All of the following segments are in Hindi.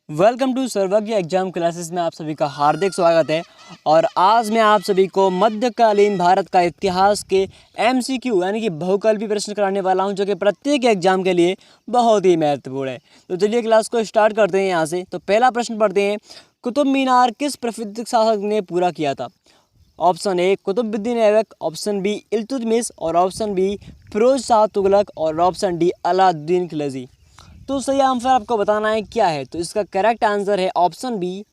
वेलकम टू सर्वज्ञ एग्जाम क्लासेस में आप सभी का हार्दिक स्वागत है। और आज मैं आप सभी को मध्यकालीन भारत का इतिहास के एमसीक्यू यानी कि बहुकल्पी प्रश्न कराने वाला हूं, जो कि प्रत्येक एग्जाम के लिए बहुत ही महत्वपूर्ण है। तो चलिए क्लास को स्टार्ट करते हैं यहाँ से। तो पहला प्रश्न पढ़ते हैं, कुतुब मीनार किस प्रसिद्ध शासक ने पूरा किया था? Option A Qutbuddin Aibak, option B Iltutmish, और ऑप्शन बी फिरोज शाह तुगलक, और ऑप्शन डी अलाउद्दीन खिलजी। तो सही आंसर आपको बताना है क्या है। तो इसका करेक्ट आंसर है ऑप्शन बी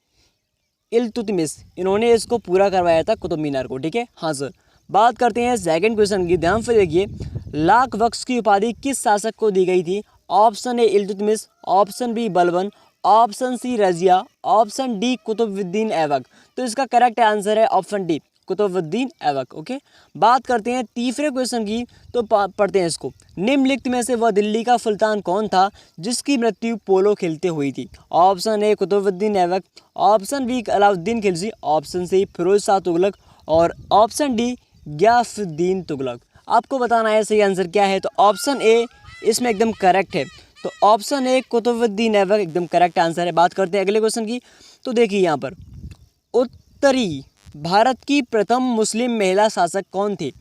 इल्तुतमिश। इन्होंने इसको पूरा करवाया था कुतुब मीनार को। ठीक है, हाँ सर। बात करते हैं सेकंड क्वेश्चन की। ध्यान से देखिए, लाख वक्स की उपाधि किस शासक को दी गई थी? Option A Iltutmish, option B Balban, option C Razia, option D Qutbuddin Aibak. तो इसका करेक्ट आंसर है option D Qutbuddin Aibak. Okay, बात करते हैं तीसरे क्वेश्चन की। तो पढ़ते हैं इसको। निम्नलिखित में से वह दिल्ली का सुल्तान कौन था जिसकी मृत्यु पोलो खेलते हुई थी? Option A Qutbuddin Aibak, option B Alauddin Khilji, option C Firoz Shah Tughlaq, और ऑप्शन डी गयासुद्दीन तुगलक। आपको बताना है सही आंसर क्या है। तो ऑप्शन ए इसमें एकदम करेक्ट है। तो ऑप्शन ए कुतुबुद्दीन ऐबक एकदम करेक्ट आंसर है। बात करते हैं अगले क्वेश्चन की। तो देखिए यहाँ पर, उत्तरी भारत की प्रथम मुस्लिम महिला शासक कौन थी?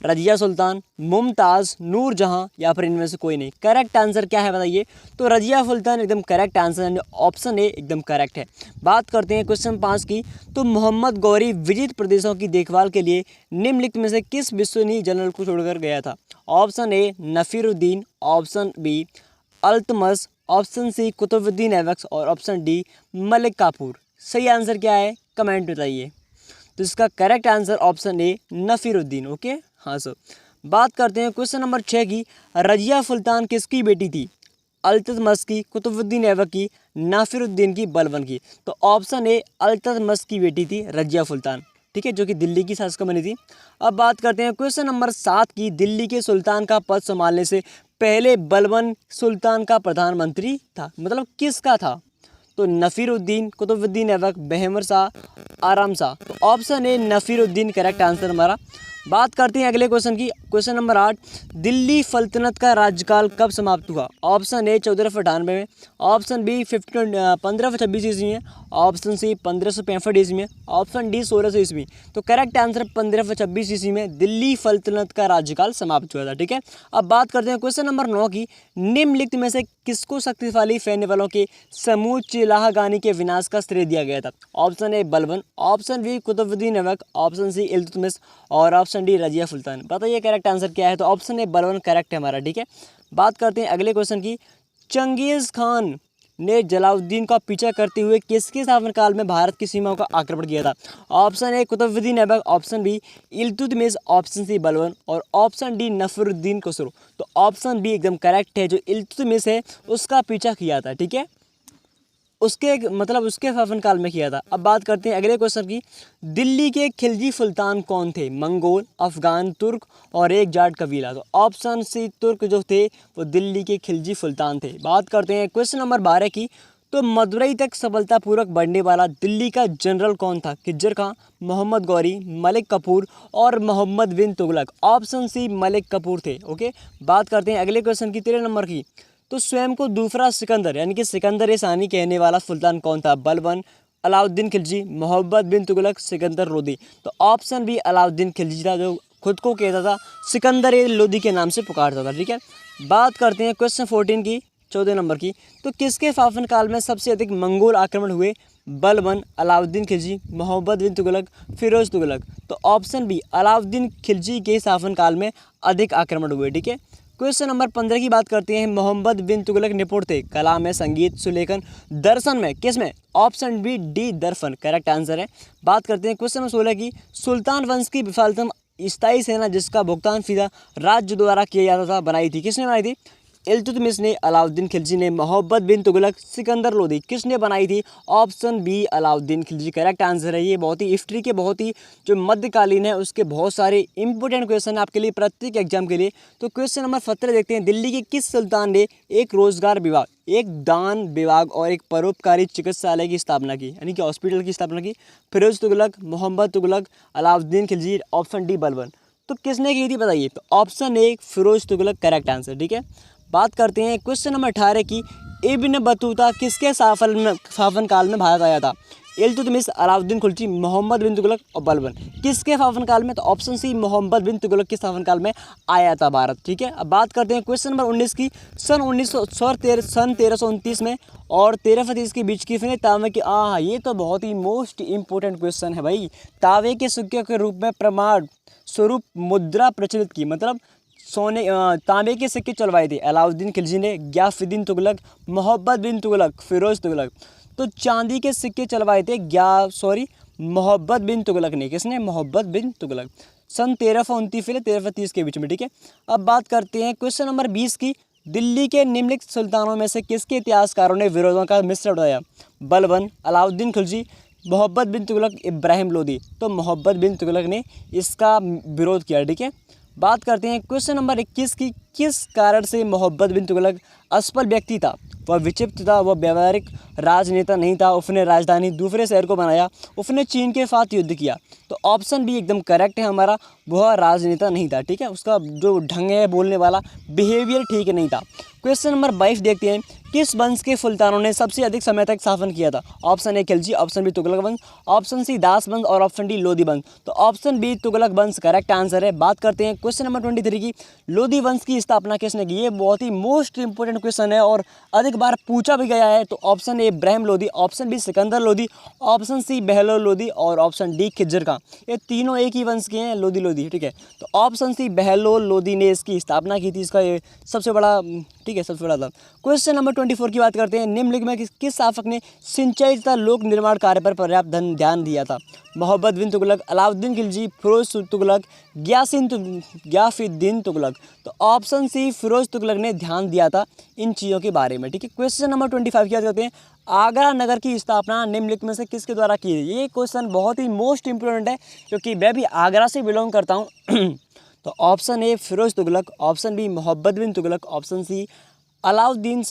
रजिया सुल्तान, मुमताज़, नूरजहां, या फिर इनमें से कोई नहीं। करेक्ट आंसर क्या है बताइए। तो रजिया सुल्तान एकदम करेक्ट आंसर है। ऑप्शन ए एकदम करेक्ट है। बात करते हैं क्वेश्चन 5 की। तो मोहम्मद गौरी विजित प्रदेशों की देखभाल के लिए निम्नलिखित में से किस विश्वसनीय जनरल को छोड़कर गया था? Option A Nasiruddin, option B Altamash, option C Qutbuddin Aibak, और ऑप्शन डी मलिक काफूर। सही आंसर क्या है कमेंट बताइए। तो इसका correct answer option A Nasiruddin. Okay, हाँ सर। बात करते हैं क्वेश्चन नंबर 6 की। रजिया सुल्तान किसकी बेटी थी? अल्तमश की, कुतुबुद्दीन ऐबक की, नासिरुद्दीन की, बलबन की। तो ऑप्शन ए अल्तमश की बेटी थी रजिया सुल्तान। ठीक है, जो कि दिल्ली की शासक बनी थी। अब बात करते हैं क्वेश्चन नंबर 7 की। दिल्ली के सुल्तान का पद संभालने से पहले बलबन सुल्तान का प्रधानमंत्री था, मतलब किसका था? तो नसीरुद्दीन, कुतुबुद्दीन ऐबक, बहमर शाह, आराम शाह। तो option A Nasiruddin correct answer हमारा। बात करते हैं अगले क्वेश्चन की। क्वेश्चन नंबर 8, दिल्ली सल्तनत का राज्यकाल कब समाप्त हुआ? ऑप्शन ए 1498 में, ऑप्शन बी 1526 ईस्वी में, ऑप्शन सी 1565 ईस्वी में, ऑप्शन डी 1600 ईस्वी। तो करेक्ट आंसर 1526 ईस्वी में दिल्ली सल्तनत का राज्यकाल समाप्त हुआ था। ठीक है, अब बात करते हैं क्वेश्चन नंबर 9 की। निम्नलिखित में से किसको शक्तिशाली सैन्य बलों के समूह चिलाहागानी के विनाश का श्रेय दिया गया था? Option A Balban, option B Qutbuddin Aibak, option C Iltutmish, और ऑप्शन डी रजिया सुल्तान। बताइए करेक्ट आंसर क्या है। तो ऑप्शन ए बलबन करेक्ट है हमारा। ठीक है, बात करते हैं अगले क्वेश्चन की। चंगेज खान ने जलालुद्दीन का पीछा करते हुए किसके शासनकाल में भारत की सीमाओं का आक्रमण किया था? Option A Qutbuddin Aibak, option B Iltutmish, option C Balban, और ऑप्शन डी नसीरुद्दीन खुसरो। तो ऑप्शन बी एकदम करेक्ट है। जो इल्तुतमिश है उसका पीछा किया था। ठीक है, उसके शासनकाल में किया था। अब बात करते हैं अगले क्वेश्चन की। दिल्ली के खिलजी सुल्तान कौन थे? मंगोल, अफगान, तुर्क, और एक जाट कबीला। तो ऑप्शन सी तुर्क जो थे वो दिल्ली के खिलजी सुल्तान थे। बात करते हैं क्वेश्चन नंबर 12 की। तो मदुरई तक सफलतापूर्वक बढ़ने वाला दिल्ली का जनरल कौन था? खिज्जर खां, मोहम्मद गौरी, मलिक कफूर, और मोहम्मद बिन तुगलक। ऑप्शन सी मलिक कफूर थे। ओके, बात करते हैं अगले क्वेश्चन की 13 नंबर की। तो स्वयं को दूसरा सिकंदर यानी कि सिकंदर ए सानी कहने वाला सुल्तान कौन था? बलबन, अलाउद्दीन खिलजी, मोहम्मद बिन तुगलक, सिकंदर लोदी। तो ऑप्शन बी अलाउद्दीन खिलजी था, जो खुद को कहता था सिकंदर ए लोदी के नाम से पुकारता था। ठीक है, बात करते हैं क्वेश्चन 14 की 14 नंबर की। तो किसके शासनकाल में सबसे अधिक मंगोल आक्रमण हुए? बलबन, अलाउद्दीन खिलजी, मोहम्मद बिन तुगलक, फिरोज तुगलक। तो ऑप्शन बी अलाउद्दीन खिलजी के शासनकाल में अधिक आक्रमण हुए। ठीक है, क्वेश्चन नंबर 15 की बात करते हैं। मोहम्मद बिन तुगलक निपुण थे कला में, संगीत, सुलेखन, दर्शन में, किस में? ऑप्शन बी डी दर्शन करेक्ट आंसर है। बात करते हैं क्वेश्चन नंबर 16 की। सुल्तान वंश की विशालतम स्थायी सेना जिसका भुगतान सीधा राज्य द्वारा किया जाता था बनाई थी, किसने बनाई थी? इल्तुतमिश ने, अलाउद्दीन खिलजी ने, मोहम्मद बिन तुगलक, सिकंदर लोदी। किसने बनाई थी? Option B Alauddin Khilji correct answer है। ये बहुत ही हिस्ट्री के बहुत ही जो मध्यकालीन है उसके बहुत सारे इंपॉर्टेंट क्वेश्चन है आपके लिए प्रत्येक एग्जाम के लिए। तो क्वेश्चन नंबर 17 देखते हैं। दिल्ली के किस सुल्तान ने एक रोजगार विभाग, एक दान विभाग और एक परोपकारी चिकित्सालय की स्थापना की, यानी कि हॉस्पिटल की स्थापना की? Firoz Tughlaq, Mohammad Tughlaq, Alauddin Khilji, option D Balban. तो किसने की थी बताइए। तो option A Firoz Tughlaq correct answer. ठीक है, बात करते हैं क्वेश्चन नंबर 18 की। इब्न बतूता किसके शासनकाल में भारत आया था? इल्तुतमिश, अलाउद्दीन खिलजी, मोहम्मद बिन तुगलक और बलबन। किसके शासनकाल में? तो ऑप्शन सी मोहम्मद बिन तुगलक के शासनकाल में आया था भारत। ठीक है, अब बात करते हैं क्वेश्चन नंबर 19 की। सन 1329 में और 1330 के बीच किसने तांबे की ये तो बहुत ही मोस्ट इंपॉर्टेंट क्वेश्चन है भाई। तांबे के सिक्के के रूप में प्रमाण स्वरूप मुद्रा प्रचलित की, मतलब तांबे के सिक्के चलवाए थे अलाउद्दीन खिलजी ने, गयासुद्दीन तुगलक, मोहम्मद बिन तुगलक, फिरोज तुगलक। तो चांदी के सिक्के चलवाए थे मोहम्मद बिन तुगलक ने। किसने? मोहम्मद बिन तुगलक, सन 1329 से 1330 के बीच में। ठीक है, अब बात करते हैं क्वेश्चन नंबर 20 की। दिल्ली के निम्नलिखित सुल्तानों में से किसके इतिहासकारों ने विरोधों का मिश्रण उठाया? बलबन, अलाउद्दीन खिलजी, मोहम्मद बिन तुगलक, इब्राहिम लोदी। तो मोहम्मद बिन तुगलक ने इसका विरोध किया। ठीक है, बात करते हैं क्वेश्चन नंबर 21 की। किस कारण से मोहम्मद बिन तुगलक असफल व्यक्ति था? वह विक्षिप्त था, वह व्यवहारिक राजनेता नहीं था, उसने राजधानी दूसरे शहर को बनाया, उसने चीन के साथ युद्ध किया। तो ऑप्शन बी एकदम करेक्ट है हमारा, वह राजनेता नहीं था। ठीक है, उसका जो ढंग है बोलने वाला, बिहेवियर ठीक नहीं था। क्वेश्चन नंबर 22 देखते हैं। किस वंश के सुल्तानों ने सबसे अधिक समय तक शासन किया था? Option A Khilji, option B Tughlaq वंश, ऑप्शन सी दास वंश और ऑप्शन डी लोदी वंश। तो ऑप्शन बी तुगलक वंश करेक्ट आंसर है। बात करते हैं क्वेश्चन नंबर 23 की। लोदी वंश की स्थापना किसने की? ये बहुत ही मोस्ट इंपोर्टेंट क्वेश्चन है और अधिक बार पूछा भी गया है। तो option A Ibrahim Lodi, option B Sikandar Lodi, option C Bahlol Lodi और ऑप्शन डी खिज्जर खां। ये तीनों एक ही वंश के हैं, लोदी। ठीक है, तो ऑप्शन सी बहलोल लोदी ने इसकी स्थापना की थी। इसका ये सबसे बड़ा, ठीक है, सबसे बड़ा था। क्वेश्चन नंबर 24 की बात करते हैं। निम्नलिखित में किस शासक ने सिंचाई तथा लोक निर्माण कार्य पर पर्याप्त ध्यान दिया था? मोहम्मद बिन तुगलक, अलाउद्दीन खिलजी, फिरोज तुगलक, गयासुद्दीन तुगलक। तो ऑप्शन सी फिरोज तुगलक ने ध्यान दिया था इन चीज़ों के बारे में। ठीक है, क्वेश्चन नंबर 25 की बात करते हैं। आगरा नगर की स्थापना निम्नलिखित में से किसके द्वारा की है? ये क्वेश्चन बहुत ही मोस्ट इंपोर्टेंट है क्योंकि मैं भी आगरा से बिलोंग करता हूँ। तो option A Firoz Tughlaq, option B Mohammad bin Tughlaq, option C Alauddin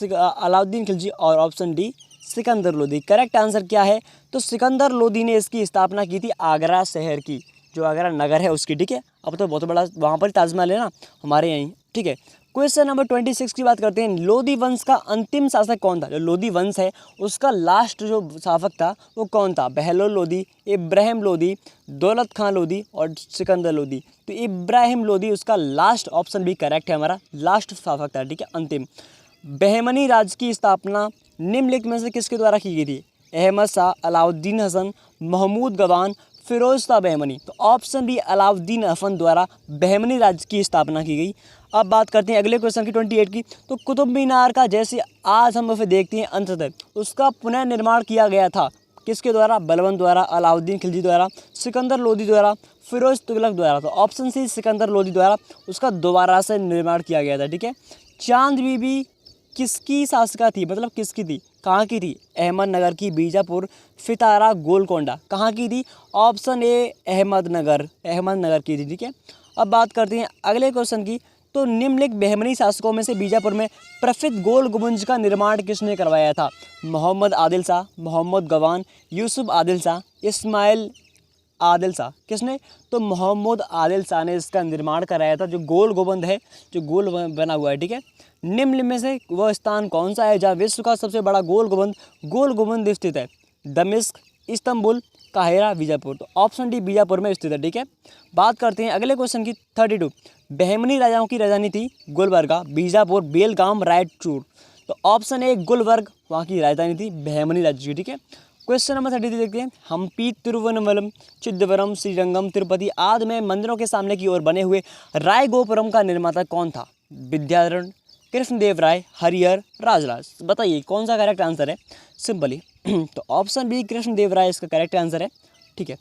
Khilji और option D Sikandar Lodi. Correct answer क्या है? तो सिकंदर लोदी ने इसकी स्थापना की थी आगरा शहर की, जो आगरा नगर है उसकी। ठीक है, अब तो बहुत बड़ा वहाँ पर ताजमहल है ना हमारे यहीं। ठीक है, क्वेश्चन नंबर 26 की बात करते हैं। लोदी वंश का अंतिम शासक कौन था? जो लोदी वंश है उसका लास्ट जो शासक था वो कौन था? बहलोल लोदी, इब्राहिम लोदी, दौलत खां लोदी और सिकंदर लोदी। तो इब्राहिम लोदी उसका लास्ट, ऑप्शन भी करेक्ट है हमारा, लास्ट शासक था। ठीक है, अंतिम। बहमनी राज्य की स्थापना निम्नलिखित में से किसके द्वारा की गई थी? अहमद शाह, अलाउद्दीन हसन, महमूद गवान, फिरोज शाह बहमनी। तो ऑप्शन बी अलाउद्दीन हसन द्वारा बहमनी राज्य की स्थापना की गई। अब बात करते हैं अगले क्वेश्चन की 28 की। तो कुतुब मीनार का जैसे आज हम उसे देखते हैं अंततः उसका पुनर्निर्माण किया गया था किसके द्वारा? बलबन द्वारा, अलाउद्दीन खिलजी द्वारा, सिकंदर लोदी द्वारा, फिरोज तुगलक द्वारा। तो ऑप्शन सी सिकंदर लोदी द्वारा उसका दोबारा से निर्माण किया गया था। ठीक है, चांद बीबी किसकी शासिका थी? मतलब किसकी थी, कहाँ की थी? अहमदनगर की, बीजापुर, सितारा, गोलकोंडा। कहाँ की थी? ऑप्शन ए अहमदनगर की थी। ठीक है, अब बात करते हैं अगले क्वेश्चन की। तो निम्नलिखित बहमनी शासकों में से बीजापुर में प्रसिद्ध गोल गुंबज का निर्माण किसने करवाया था? मोहम्मद आदिल शाह, मोहम्मद गवान, यूसुफ आदिल शाह, इस्माइल आदिल शाह। किसने? तो मोहम्मद आदिल शाह ने इसका निर्माण कराया था, जो गोल गुंबद है, जो गोल बना हुआ है। ठीक है, निम्न में से वह स्थान कौन सा है जहाँ विश्व का सबसे बड़ा गोल गुंबद स्थित है? दमिश्क, इस्तांबुल, काहिरा, बीजापुर। तो ऑप्शन डी बीजापुर में स्थित है। ठीक है, बात करते हैं अगले क्वेश्चन की 32। बहमनी राजाओं की राजधानी थी गुलबर्गा, बीजापुर, बेलगाम, रायचूर। तो ऑप्शन ए गुलबर्ग वहाँ की राजधानी थी बहमनी राज्य की। ठीक है, क्वेश्चन नंबर 33 देखते हैं। हम्पी, तिरुवनंतपुरम, चिदंबरम, श्रीरंगम, तिरुपति आदि में मंदिरों के सामने की ओर बने हुए रायगोपुरम का निर्माता कौन था? विद्याधरण, कृष्णदेव राय, हरिहर, राजराज। बताइए कौन सा करेक्ट आंसर है? सिंपली तो ऑप्शन बी कृष्णदेव राय इसका करेक्ट आंसर है। ठीक है,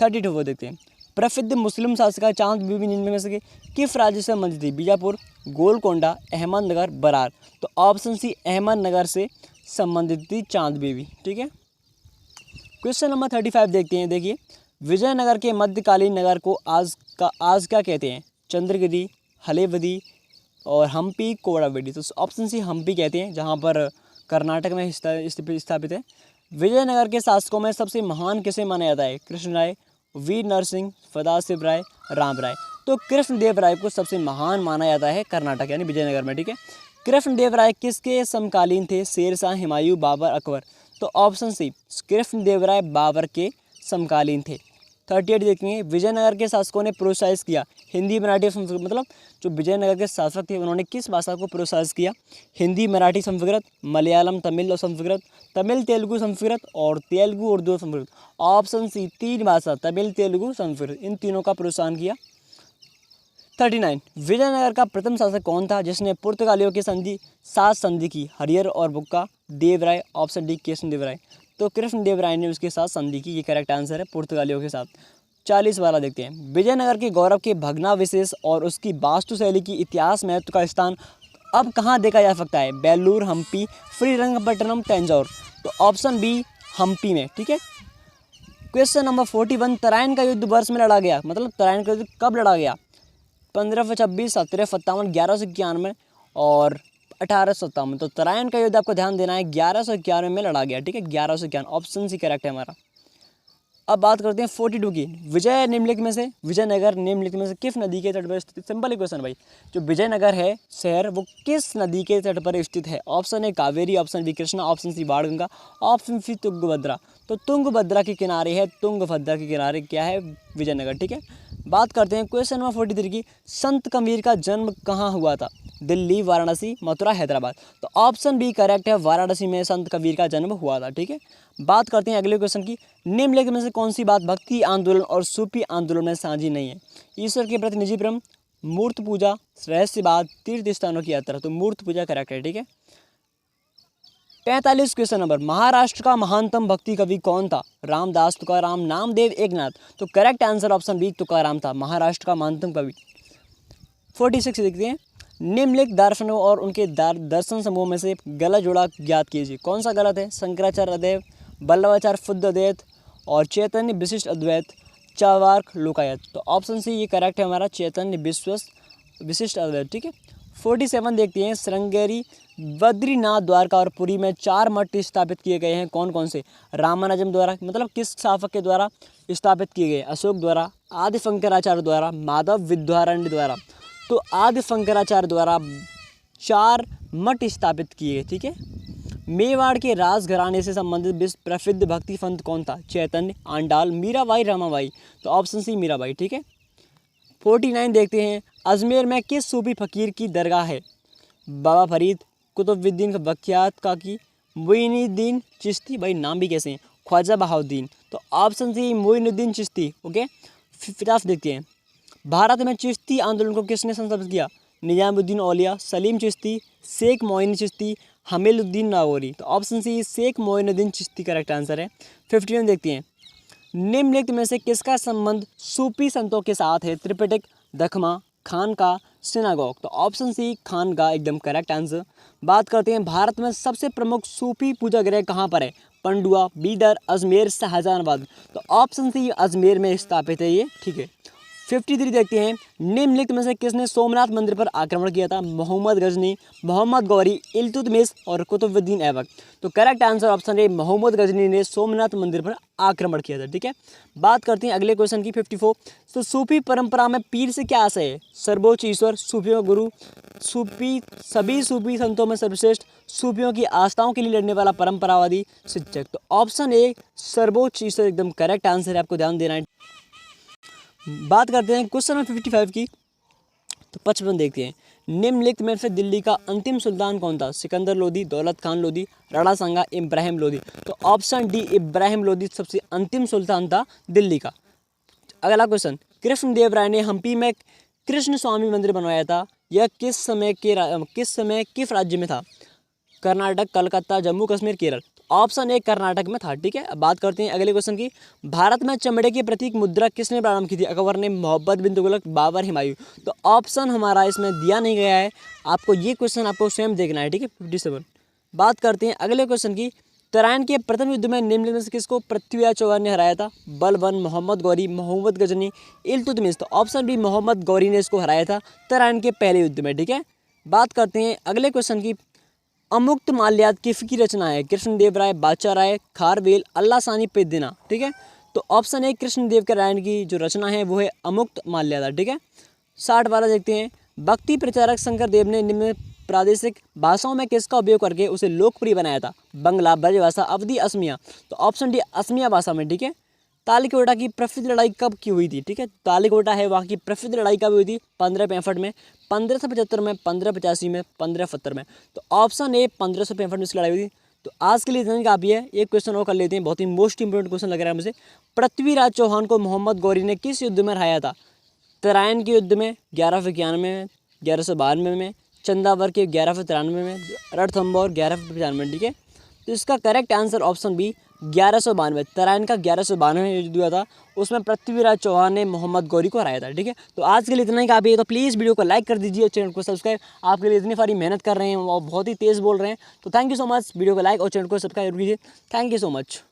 32 वो देखते हैं। प्रसिद्ध मुस्लिम शासिका चांद बीबी निम्न में से किस राज्य से संबंधित थी? बीजापुर, गोलकोंडा, अहमदनगर, बरार। तो ऑप्शन सी अहमदनगर से संबंधित थी चांद बीबी। ठीक है, क्वेश्चन नंबर 35 देखते हैं। देखिए, विजयनगर के मध्यकालीन नगर को आज क्या कहते हैं? चंद्रगिरी, हलेवदी और हम्पी, कोडागुडी। तो ऑप्शन सी हम्पी कहते हैं, जहाँ पर कर्नाटक में स्थापित है। विजयनगर के शासकों में सबसे महान किसे माना जाता है? कृष्ण राय, वीर नरसिंह, सदाशिव राय, राम राय। तो कृष्णदेव राय को सबसे महान माना जाता है कर्नाटक यानी विजयनगर में। ठीक है, कृष्णदेवराय किसके समकालीन थे? शेरशाह, हुमायूं, बाबर, अकबर। तो ऑप्शन सी, कृष्णदेवराय बाबर के समकालीन थे। 38 देखेंगे, विजयनगर के शासकों ने प्रोत्साहित किया हिंदी, मराठी, संस्कृत। मतलब जो विजयनगर के शासक थे उन्होंने किस भाषा को प्रोत्साहित किया? हिंदी, मराठी, संस्कृत, मलयालम, तमिल और संस्कृत, तमिल, तेलुगु, संस्कृत और तेलुगु, उर्दू और संस्कृत। ऑप्शन सी, 3 भाषा, तमिल, तेलुगु, संस्कृत, इन तीनों का प्रोत्साहन किया। 39, विजयनगर का प्रथम शासक कौन था जिसने पुर्तगालियों के साथ संधि की? हरिहर और बुक्का, देवराय। Option D, Krishnadevaraya. तो कृष्णदेवराय ने उसके साथ संधि की, ये करेक्ट आंसर है, पुर्तगालियों के साथ। 40 वाला देखते हैं, विजयनगर के गौरव के भग्नावशेष और उसकी वास्तुशैली की इतिहास महत्व का स्थान अब कहाँ देखा जा सकता है? बेलूर, हम्पी, श्रीरंगपट्टनम, तंजौर। तो ऑप्शन बी, हम्पी में। ठीक है। क्वेश्चन नंबर 41, तराइन का युद्ध वर्ष में लड़ा गया, मतलब तराइन का युद्ध कब लड़ा गया? 1526, 1757, 1191 और 1857। तो तराइन का युद्ध आपको ध्यान देना है 1191 में लड़ा गया। ठीक है, 1191, ऑप्शन सी करेक्ट है हमारा। अब बात करते हैं 42 की, विजयनगर निम्नलिखित में से किस नदी के तट पर स्थित? सिंपल क्वेश्चन भाई, जो विजयनगर है शहर, वो किस नदी के तट पर स्थित है? Option A Kaveri, option B Krishna, option C Banganga, option C Tungabhadra. तो तुंगभद्रा के किनारे है, तुंगभद्रा के किनारे क्या है? विजयनगर। ठीक है। बात करते हैं क्वेश्चन नंबर 43 की, संत कबीर का जन्म कहाँ हुआ था? दिल्ली, वाराणसी, मथुरा, हैदराबाद। तो ऑप्शन बी करेक्ट है, वाराणसी में संत कबीर का जन्म हुआ था। ठीक है। बात करते हैं अगले क्वेश्चन की, निम्नलिखित में से कौन सी बात भक्ति आंदोलन और सूफी आंदोलन में साझी नहीं है? ईश्वर के प्रति निजी प्रेम, मूर्त पूजा, रहस्यवाद, तीर्थ स्थानों की यात्रा। तो मूर्त पूजा करेक्ट है। ठीक है। 45 क्वेश्चन नंबर, महाराष्ट्र का महानतम भक्ति कवि कौन था? रामदास, तुकाराम, नामदेव, एकनाथ। तो correct answer option B Tukaram था, महाराष्ट्र का महानतम कवि। 46 देखते हैं, निम्नलिखित दार्शनिकों और उनके दर्शन समूह में से गलत जोड़ा ज्ञात कीजिए। कौन सा गलत है? शंकराचार्य अद्वैत, वल्लभाचार्य शुद्ध अद्वैत और चैतन्य विशिष्ट अद्वैत, चार्वाक, लोकायत। तो ऑप्शन सी ये करेक्ट है हमारा, चैतन्य विशिष्ट अद्वैत। ठीक है। 47 देखते हैं, श्रृंगेरी, बद्रीनाथ, द्वारका और पुरी में 4 मठ स्थापित किए गए हैं। कौन कौन से? रामानुजम द्वारा, मतलब किस शासक के द्वारा स्थापित किए गए? अशोक द्वारा, आदि शंकराचार्य द्वारा, माधव विद्यारण्य द्वारा। तो आदि शंकराचार्य द्वारा 4 मठ स्थापित किए गए। ठीक है। मेवाड़ के राजघराने से संबंधित विश्व प्रसिद्ध भक्ति संत कौन था? चैतन्य, आंडाल, मीराबाई, रमाबाई। तो ऑप्शन सी मीराबाई। ठीक है। 49 देखते हैं, अजमेर में किस सूफी फकीर की दरगाह है? बाबा फरीद, कुतुबुद्दीन बख्तियार काकी, मोइनुद्दीन चिश्ती। भाई नाम भी कैसे हैं? ख्वाजा बहाउद्दीन। तो option C Moinuddin Chishti. Okay. 50 देखते हैं, भारत में चिश्ती आंदोलन को किसने संस्थापित किया? निजामुद्दीन औलिया, सलीम चिश्ती, शेख मोइन चिश्ती, हमीदुद्दीन नागौरी। तो option C Sheikh Moinuddin Chishti correct answer है। 51 देखते हैं, निम्नलिखित में से किसका संबंध सूफी संतों के साथ है? त्रिपिटक, दखमा, खानका, सिनागोग। तो ऑप्शन सी खानका एकदम करेक्ट आंसर। बात करते हैं, भारत में सबसे प्रमुख सूफी पूजा गृह कहाँ पर है? पंडुआ, बीदर, अजमेर, शाहजहानाबाद। तो ऑप्शन सी अजमेर में स्थापित है ये। ठीक है। 53 देखते हैं, निम्नलिखित में से किसने सोमनाथ मंदिर पर आक्रमण किया था? मोहम्मद गजनी, मोहम्मद गौरी, इल्तुतमिश और कुतुबुद्दीन ऐबक। तो correct answer option A Mohammad Ghazni ने सोमनाथ मंदिर पर आक्रमण किया था। ठीक है। बात करते हैं अगले क्वेश्चन की 54। तो सूफी परंपरा में पीर से क्या आशय है? सर्वोच्च ईश्वर, सूफियों का गुरु, सभी सूफी संतों में सर्वश्रेष्ठ, सूफियों की आस्थाओं के लिए लड़ने वाला परंपरावादी शिक्षक। तो ऑप्शन ए सर्वोच्च ईश्वर एकदम करेक्ट आंसर है, आपको ध्यान देना है। बात करते हैं क्वेश्चन नंबर 55 की। तो 55 देखते हैं, निम्नलिखित में से दिल्ली का अंतिम सुल्तान कौन था? सिकंदर लोदी, दौलत खान लोदी, राणा सांगा, इब्राहिम लोदी। तो ऑप्शन डी इब्राहिम लोदी सबसे अंतिम सुल्तान था दिल्ली का। अगला क्वेश्चन, कृष्णदेवराय ने हम्पी में कृष्ण स्वामी मंदिर बनवाया था, यह किस समय किस राज्य में था? कर्नाटक, कलकत्ता, जम्मू कश्मीर, केरल। ऑप्शन ए कर्नाटक में था। ठीक है। अब बात करते हैं अगले क्वेश्चन की, भारत में चमड़े की प्रतीक मुद्रा किसने प्रारंभ की थी? अकबर ने, मोहब्बत बिन तुगलक, बाबर, हुमायूं। तो ऑप्शन हमारा इसमें दिया नहीं गया है, आपको ये क्वेश्चन आपको स्वयं देखना है। ठीक है। 57 बात करते हैं अगले क्वेश्चन की, तराइन के प्रथम युद्ध में निम्नलिखित में से किसको पृथ्वीराज चौहान ने हराया था? बलबन, मोहम्मद गौरी, मोहम्मद गजनी, इल्तुतमिश। तो ऑप्शन बी मोहम्मद गौरी ने इसको हराया था तराइन के पहले युद्ध में। ठीक है। बात करते हैं अगले क्वेश्चन की, अमुक्त माल्यात किसकी रचना है? कृष्णदेव राय, बादशाह राय, खारवेल, अल्लाह सानी, पेद्दीना। ठीक है। तो ऑप्शन ए कृष्णदेव राय की जो रचना है वो है अमुक्त माल्यादा। ठीक है। 60 वाला देखते हैं, भक्ति प्रचारक शंकर देव ने निम्न प्रादेशिक भाषाओं में किसका उपयोग करके उसे लोकप्रिय बनाया था? बंगला, ब्रजभाषा, अवधी, असमिया। तो ऑप्शन डी असमिया भाषा में, ठीक है। तालिकोटा की प्रसिद्ध लड़ाई कब की हुई थी? ठीक है, तालिकोटा है वहाँ की प्रसिद्ध लड़ाई कब हुई थी? 1565 में, 1575 में, 1585 में, 1570 में। तो ऑप्शन ए 1565 में इसकी लड़ाई हुई थी। तो आज के लिए इतना ही काफ़ी है। एक क्वेश्चन और कर लेते हैं, बहुत ही मोस्ट इंपोर्टेंट क्वेश्चन लग रहा है मुझे। पृथ्वीराज चौहान को मोहम्मद गौरी ने किस युद्ध में हराया था? तराइन के युद्ध में, 1191 में, 1192 में, चंदावर के 1193 में, रणथंभौर 1195। ठीक है, तो इसका correct answer option B 1192। Tarain का 1192 में युद्ध हुआ था, उसमें पृथ्वीराज चौहान ने मोहम्मद गौरी को हराया था। ठीक है, तो आज के लिए इतना ही काफ़ी है। तो प्लीज़ वीडियो को लाइक कर दीजिए और चैनल को सब्सक्राइब। आपके लिए इतनी सारी मेहनत कर रहे हैं और बहुत ही तेज़ बोल रहे हैं, तो thank you so much. Video को लाइक और चैनल को सब्सक्राइब कीजिए। Thank you so much.